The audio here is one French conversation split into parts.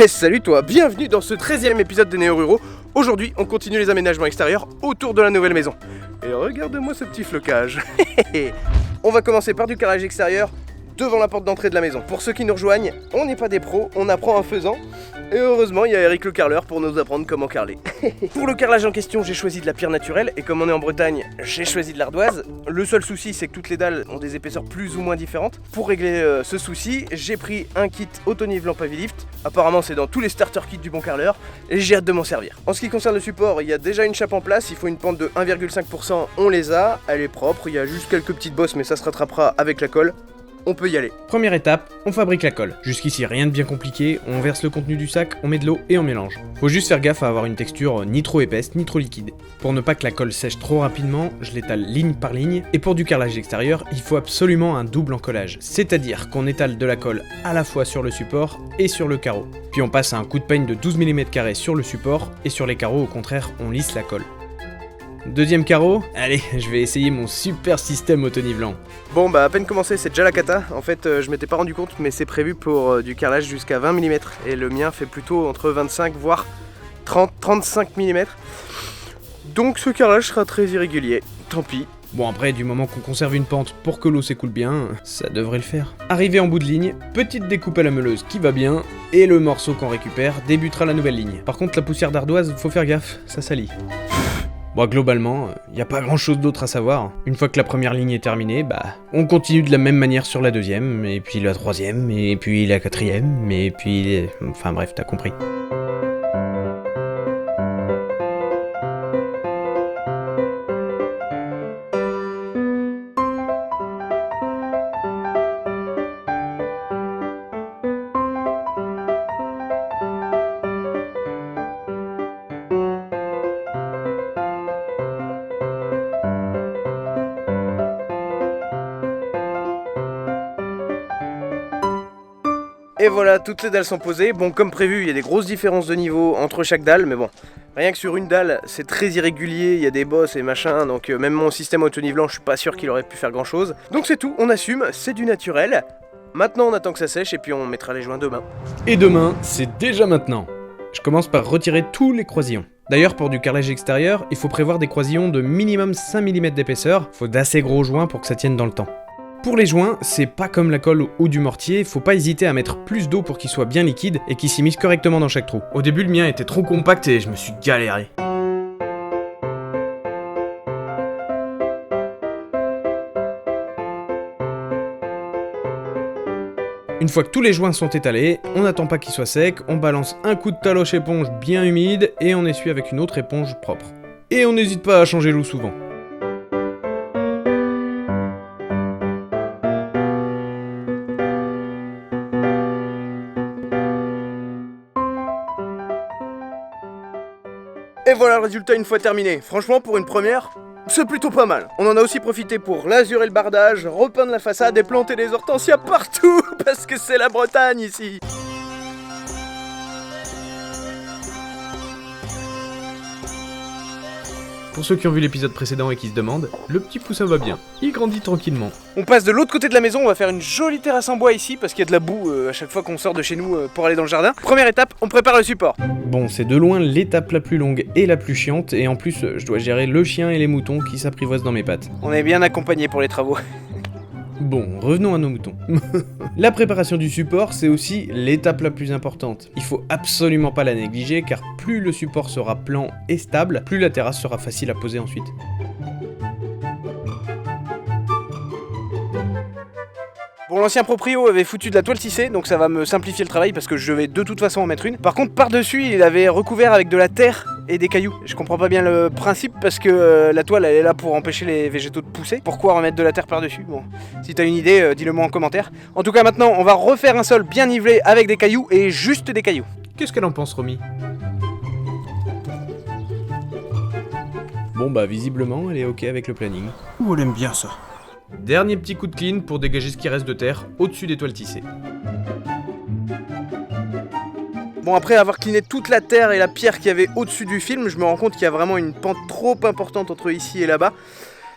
Salut toi, bienvenue dans ce 13e épisode de Néo Ruraux. Aujourd'hui, on continue les aménagements extérieurs autour de la nouvelle maison. Et regarde-moi ce petit flocage. On va commencer par du carrelage extérieur devant la porte d'entrée de la maison. Pour ceux qui nous rejoignent, on n'est pas des pros, on apprend en faisant. Et heureusement, il y a Eric le carreleur pour nous apprendre comment carreler. Pour le carrelage en question, j'ai choisi de la pierre naturelle. Et comme on est en Bretagne, j'ai choisi de l'ardoise. Le seul souci, c'est que toutes les dalles ont des épaisseurs plus ou moins différentes. Pour régler ce souci, j'ai pris un kit auto-nivelant Pavilift. Apparemment, c'est dans tous les starter kits du bon carreleur. Et j'ai hâte de m'en servir. En ce qui concerne le support, il y a déjà une chape en place. Il faut une pente de 1,5%. On les a. Elle est propre. Il y a juste quelques petites bosses, mais ça se rattrapera avec la colle. On peut y aller. Première étape, on fabrique la colle. Jusqu'ici rien de bien compliqué, on verse le contenu du sac, on met de l'eau et on mélange. Faut juste faire gaffe à avoir une texture ni trop épaisse ni trop liquide. Pour ne pas que la colle sèche trop rapidement, je l'étale ligne par ligne. Et pour du carrelage extérieur, il faut absolument un double encollage. C'est-à-dire qu'on étale de la colle à la fois sur le support et sur le carreau. Puis on passe à un coup de peigne de 12 mm² sur le support et sur les carreaux au contraire on lisse la colle. Deuxième carreau, allez, je vais essayer mon super système auto-nivelant. Bon bah à peine commencé, c'est déjà la cata. En fait je m'étais pas rendu compte mais c'est prévu pour du carrelage jusqu'à 20 mm et le mien fait plutôt entre 25 voire 30-35 mm. Donc ce carrelage sera très irrégulier, tant pis. Bon après, du moment qu'on conserve une pente pour que l'eau s'écoule bien, ça devrait le faire. Arrivé en bout de ligne, petite découpe à la meuleuse qui va bien, et le morceau qu'on récupère débutera la nouvelle ligne. Par contre la poussière d'ardoise, faut faire gaffe, ça salit. Bon, globalement, y a pas grand chose d'autre à savoir. Une fois que la première ligne est terminée, on continue de la même manière sur la deuxième, et puis la troisième, et puis la quatrième, et puis... Enfin bref, t'as compris. Et voilà, toutes les dalles sont posées. Bon, comme prévu, il y a des grosses différences de niveau entre chaque dalle, mais bon, rien que sur une dalle, c'est très irrégulier, il y a des bosses et machin, donc même mon système auto-nivelant, je suis pas sûr qu'il aurait pu faire grand chose. Donc c'est tout, on assume, c'est du naturel. Maintenant, on attend que ça sèche et puis on mettra les joints demain. Et demain, c'est déjà maintenant. Je commence par retirer tous les croisillons. D'ailleurs, pour du carrelage extérieur, il faut prévoir des croisillons de minimum 5 mm d'épaisseur, faut d'assez gros joints pour que ça tienne dans le temps. Pour les joints, c'est pas comme la colle ou du mortier, faut pas hésiter à mettre plus d'eau pour qu'il soit bien liquide et qu'il s'immisce correctement dans chaque trou. Au début, le mien était trop compact et je me suis galéré. Une fois que tous les joints sont étalés, on n'attend pas qu'ils soient secs, on balance un coup de taloche éponge bien humide et on essuie avec une autre éponge propre. Et on n'hésite pas à changer l'eau souvent. Et voilà le résultat une fois terminé. Franchement, pour une première, c'est plutôt pas mal. On en a aussi profité pour lazurer le bardage, repeindre la façade et planter des hortensias partout, parce que c'est la Bretagne ici. Pour ceux qui ont vu l'épisode précédent et qui se demandent, le petit poussin va bien, il grandit tranquillement. On passe de l'autre côté de la maison, on va faire une jolie terrasse en bois ici, parce qu'il y a de la boue à chaque fois qu'on sort de chez nous pour aller dans le jardin. Première étape, on prépare le support. Bon, c'est de loin l'étape la plus longue et la plus chiante, et en plus, je dois gérer le chien et les moutons qui s'apprivoisent dans mes pattes. On est bien accompagnés pour les travaux. Bon, revenons à nos moutons. La préparation du support, c'est aussi l'étape la plus importante. Il faut absolument pas la négliger, car plus le support sera plan et stable, plus la terrasse sera facile à poser ensuite. Bon, l'ancien proprio avait foutu de la toile tissée, donc ça va me simplifier le travail parce que je vais de toute façon en mettre une. Par contre, par-dessus, il avait recouvert avec de la terre et des cailloux. Je comprends pas bien le principe parce que la toile, elle est là pour empêcher les végétaux de pousser. Pourquoi remettre de la terre par-dessus? Bon, si t'as une idée, dis-le moi en commentaire. En tout cas, maintenant, on va refaire un sol bien nivelé avec des cailloux et juste des cailloux. Qu'est-ce qu'elle en pense, Romy? Bon visiblement, elle est ok avec le planning. Ouh, elle aime bien ça. Dernier petit coup de clean pour dégager ce qui reste de terre au-dessus des toiles tissées. Bon, après avoir cleané toute la terre et la pierre qu'il y avait au-dessus du film, je me rends compte qu'il y a vraiment une pente trop importante entre ici et là-bas.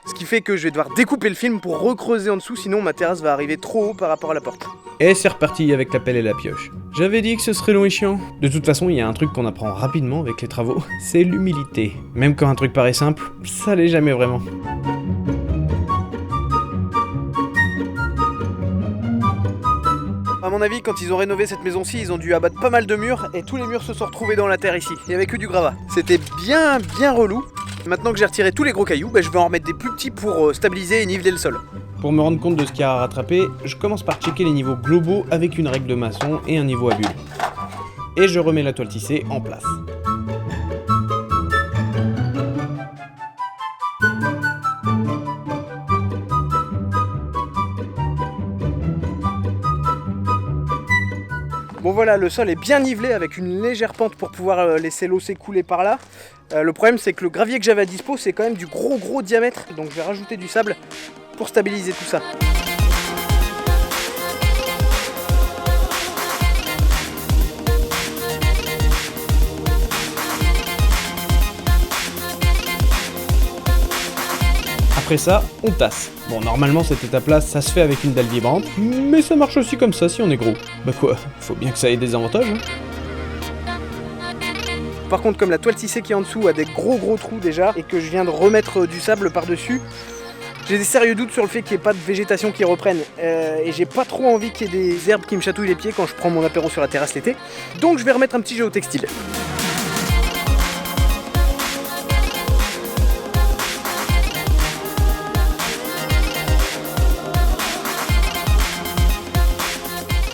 Ce qui fait que je vais devoir découper le film pour recreuser en dessous, sinon ma terrasse va arriver trop haut par rapport à la porte. Et c'est reparti avec la pelle et la pioche. J'avais dit que ce serait long et chiant. De toute façon, il y a un truc qu'on apprend rapidement avec les travaux, c'est l'humilité. Même quand un truc paraît simple, ça l'est jamais vraiment. À mon avis, quand ils ont rénové cette maison-ci, ils ont dû abattre pas mal de murs et tous les murs se sont retrouvés dans la terre ici. Il n'y avait que du gravat. C'était bien relou. Maintenant que j'ai retiré tous les gros cailloux, je vais en remettre des plus petits pour stabiliser et niveler le sol. Pour me rendre compte de ce qu'il y a à rattraper, je commence par checker les niveaux globaux avec une règle de maçon et un niveau à bulles. Et je remets la toile tissée en place. Bon voilà, le sol est bien nivelé avec une légère pente pour pouvoir laisser l'eau s'écouler par là. Le problème c'est que le gravier que j'avais à dispo c'est quand même du gros diamètre, donc je vais rajouter du sable pour stabiliser tout ça. Après ça, on tasse. Bon, normalement cette étape-là, ça se fait avec une dalle vibrante, mais ça marche aussi comme ça si on est gros. Bah quoi, faut bien que ça ait des avantages, hein. Par contre, comme la toile tissée qui est en dessous a des gros trous déjà, et que je viens de remettre du sable par-dessus, j'ai des sérieux doutes sur le fait qu'il n'y ait pas de végétation qui reprenne. Et j'ai pas trop envie qu'il y ait des herbes qui me chatouillent les pieds quand je prends mon apéro sur la terrasse l'été. Donc je vais remettre un petit géotextile.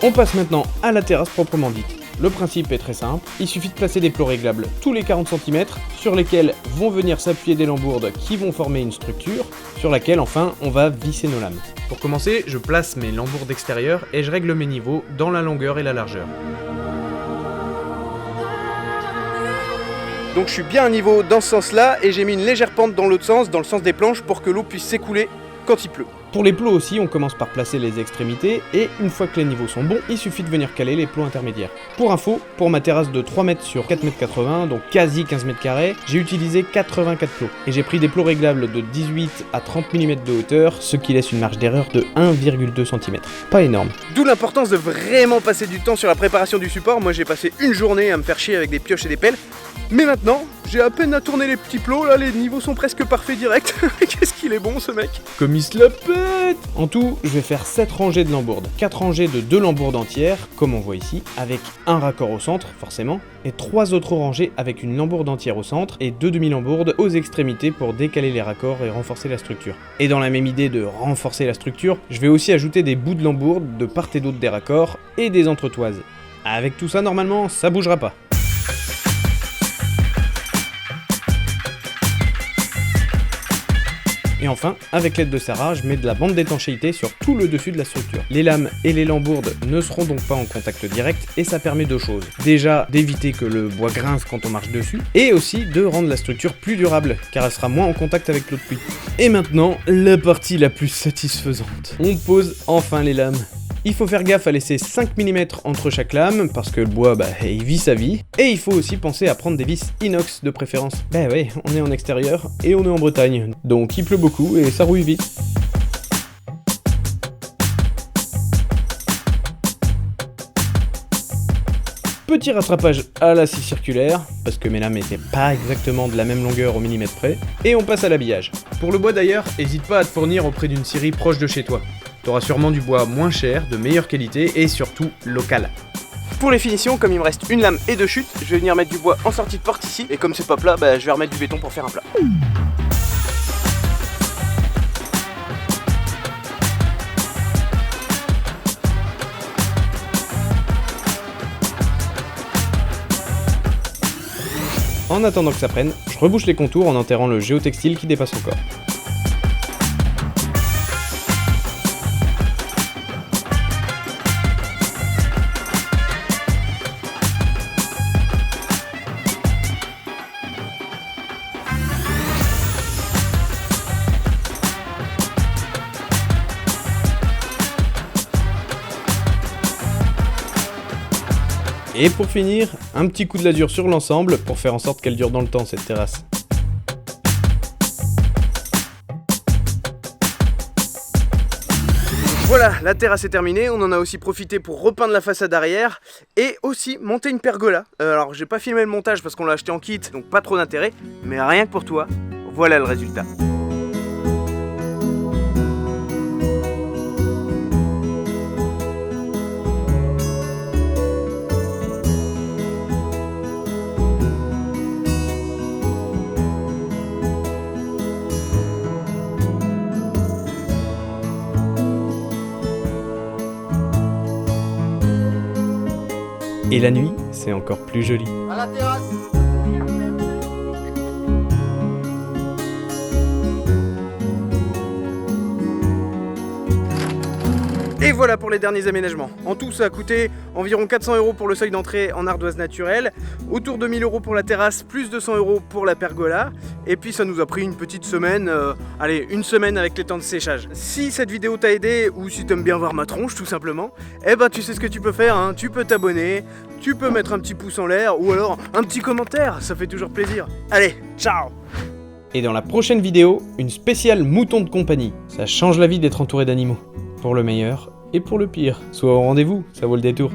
On passe maintenant à la terrasse proprement dite. Le principe est très simple, il suffit de placer des plots réglables tous les 40 cm sur lesquels vont venir s'appuyer des lambourdes qui vont former une structure sur laquelle enfin on va visser nos lames. Pour commencer, je place mes lambourdes extérieures et je règle mes niveaux dans la longueur et la largeur. Donc je suis bien à niveau dans ce sens-là et j'ai mis une légère pente dans l'autre sens, dans le sens des planches, pour que l'eau puisse s'écouler quand il pleut. Pour les plots aussi, on commence par placer les extrémités et une fois que les niveaux sont bons, il suffit de venir caler les plots intermédiaires. Pour info, pour ma terrasse de 3 mètres sur 4,80 m, donc quasi 15 mètres carrés, j'ai utilisé 84 plots. Et j'ai pris des plots réglables de 18 à 30 mm de hauteur, ce qui laisse une marge d'erreur de 1,2 cm. Pas énorme. D'où l'importance de vraiment passer du temps sur la préparation du support. Moi j'ai passé une journée à me faire chier avec des pioches et des pelles. Mais maintenant, j'ai à peine à tourner les petits plots, là les niveaux sont presque parfaits direct. Qu'est-ce qu'il est bon ce mec. Comme il se la pète. En tout, je vais faire 7 rangées de lambourdes. 4 rangées de 2 lambourdes entières, comme on voit ici, avec un raccord au centre, forcément, et 3 autres rangées avec une lambourde entière au centre et 2 demi-lambourdes aux extrémités pour décaler les raccords et renforcer la structure. Et dans la même idée de renforcer la structure, je vais aussi ajouter des bouts de lambourdes de part et d'autre des raccords et des entretoises. Avec tout ça, normalement, ça bougera pas. Et enfin, avec l'aide de Sarah, je mets de la bande d'étanchéité sur tout le dessus de la structure. Les lames et les lambourdes ne seront donc pas en contact direct et ça permet deux choses. Déjà, d'éviter que le bois grince quand on marche dessus et aussi de rendre la structure plus durable car elle sera moins en contact avec l'eau de pluie. Et maintenant, la partie la plus satisfaisante. On pose enfin les lames. Il faut faire gaffe à laisser 5 mm entre chaque lame, parce que le bois, il vit sa vie. Et il faut aussi penser à prendre des vis inox de préférence. Ouais, on est en extérieur et on est en Bretagne, donc il pleut beaucoup et ça rouille vite. Petit rattrapage à la scie circulaire, parce que mes lames n'étaient pas exactement de la même longueur au millimètre près, et on passe à l'habillage. Pour le bois d'ailleurs, n'hésite pas à te fournir auprès d'une scierie proche de chez toi. T'auras sûrement du bois moins cher, de meilleure qualité et surtout local. Pour les finitions, comme il me reste une lame et deux chutes, je vais venir mettre du bois en sortie de porte ici, et comme c'est pas plat, je vais remettre du béton pour faire un plat. En attendant que ça prenne, je rebouche les contours en enterrant le géotextile qui dépasse encore. Et pour finir, un petit coup de lasure sur l'ensemble pour faire en sorte qu'elle dure dans le temps cette terrasse. Voilà, la terrasse est terminée, on en a aussi profité pour repeindre la façade arrière et aussi monter une pergola. Alors j'ai pas filmé le montage parce qu'on l'a acheté en kit, donc pas trop d'intérêt, mais rien que pour toi, voilà le résultat. Et la nuit, c'est encore plus joli. À la terrasse. Et voilà pour les derniers aménagements. En tout, ça a coûté environ 400 € pour le seuil d'entrée en ardoise naturelle, autour de 1000 € pour la terrasse, plus 200 € pour la pergola. Et puis ça nous a pris une petite semaine, une semaine avec les temps de séchage. Si cette vidéo t'a aidé, ou si t'aimes bien voir ma tronche tout simplement, eh ben tu sais ce que tu peux faire, hein. Tu peux t'abonner, tu peux mettre un petit pouce en l'air, ou alors un petit commentaire, ça fait toujours plaisir. Allez, ciao! Et dans la prochaine vidéo, une spéciale mouton de compagnie. Ça change la vie d'être entouré d'animaux. Pour le meilleur et pour le pire. Sois au rendez-vous, ça vaut le détour.